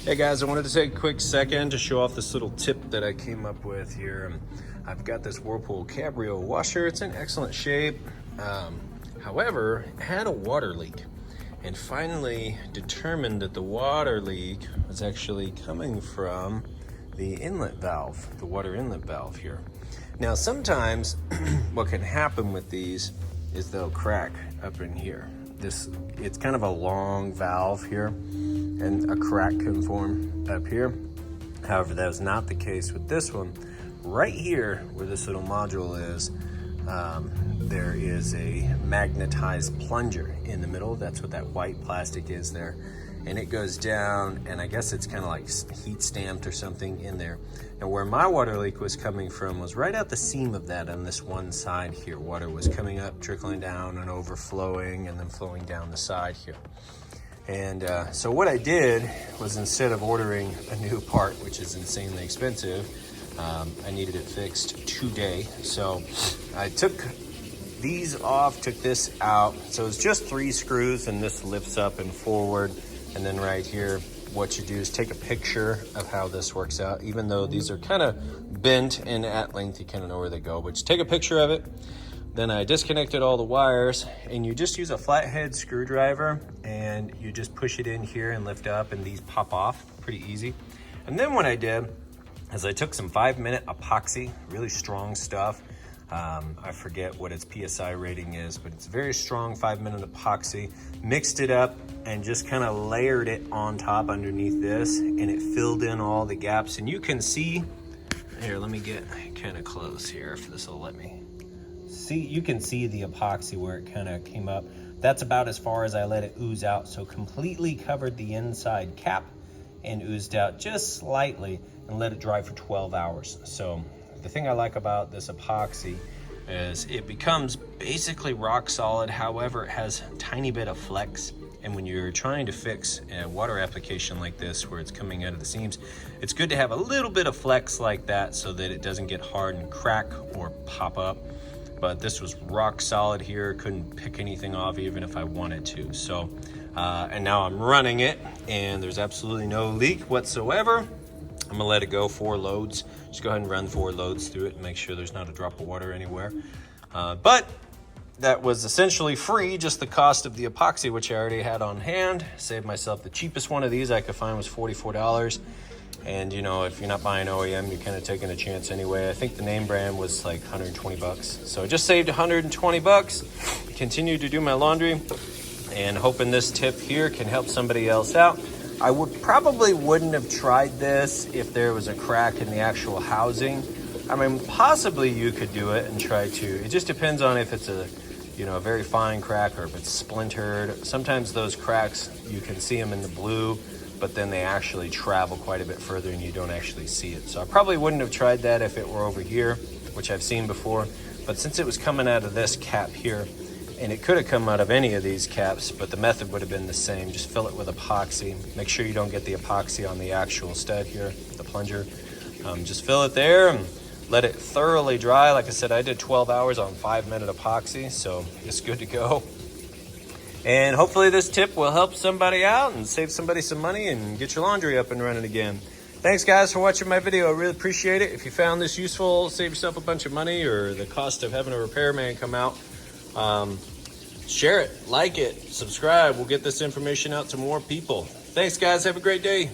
Hey guys, I wanted to take a quick second to show off this little tip that I came up with here. I've got this Whirlpool Cabrio washer. It's in excellent shape. However, it had a water leak, and finally determined that the water leak was actually coming from the inlet valve, the water inlet valve here. Now sometimes what can happen with these is they'll crack up in here. It's kind of a long valve here, and a crack can form up here. However, that was not the case with this one. Right here where this little module is, there is a magnetized plunger in the middle. That's what that white plastic is there. And it goes down, and I guess it's kind of like heat stamped or something in there. And where my water leak was coming from was right at the seam of that on this one side here. Water was coming up, trickling down and overflowing, and then flowing down the side here. And so what I did was, instead of ordering a new part, which is insanely expensive, I needed it fixed today. So I took these off, took this out. So it's just 3 screws, and this lifts up and forward. And then right here, what you do is take a picture of how this works out. Even though these are kind of bent and at length, you kind of know where they go, but just take a picture of it. Then I disconnected all the wires, and you just use a flathead screwdriver, and you just push it in here and lift up, and these pop off pretty easy. And then what I did is I took some 5-minute epoxy, really strong stuff. I forget what its PSI rating is, but it's very strong 5-minute epoxy. Mixed it up and just kind of layered it on top underneath this, and it filled in all the gaps. And you can see, here, let me get kind of close here if this will let me. See, you can see the epoxy where it kind of came up. That's about as far as I let it ooze out. So completely covered the inside cap and oozed out just slightly, and let it dry for 12 hours. So the thing I like about this epoxy is it becomes basically rock solid. However, it has a tiny bit of flex. And when you're trying to fix a water application like this, where it's coming out of the seams, it's good to have a little bit of flex like that so that it doesn't get hard and crack or pop up. But this was rock solid here. Couldn't pick anything off even if I wanted to. So, and now I'm running it, and there's absolutely no leak whatsoever. I'm gonna let it go 4 loads. Just go ahead and run 4 loads through it and make sure there's not a drop of water anywhere. But that was essentially free, just the cost of the epoxy, which I already had on hand. Saved myself. The cheapest one of these I could find was $44. And you know, if you're not buying OEM, you're kind of taking a chance anyway. I think the name brand was like 120 bucks. So I just saved 120 bucks. Continued to do my laundry, and hoping this tip here can help somebody else out. I probably wouldn't have tried this if there was a crack in the actual housing. I mean, possibly you could do it and try to. It just depends on if it's a very fine crack or if it's splintered. Sometimes those cracks, you can see them in the blue, but then they actually travel quite a bit further and you don't actually see it. So I probably wouldn't have tried that if it were over here, which I've seen before. But since it was coming out of this cap here, and it could have come out of any of these caps, but the method would have been the same. Just fill it with epoxy. Make sure you don't get the epoxy on the actual stud here, the plunger. Just fill it there and let it thoroughly dry. Like I said, I did 12 hours on 5-minute epoxy, so it's good to go. And hopefully this tip will help somebody out and save somebody some money and get your laundry up and running again. Thanks guys for watching my video. I really appreciate it. If you found this useful, save yourself a bunch of money or the cost of having a repairman come out. Share it, like it, subscribe. We'll get this information out to more people. Thanks guys, have a great day.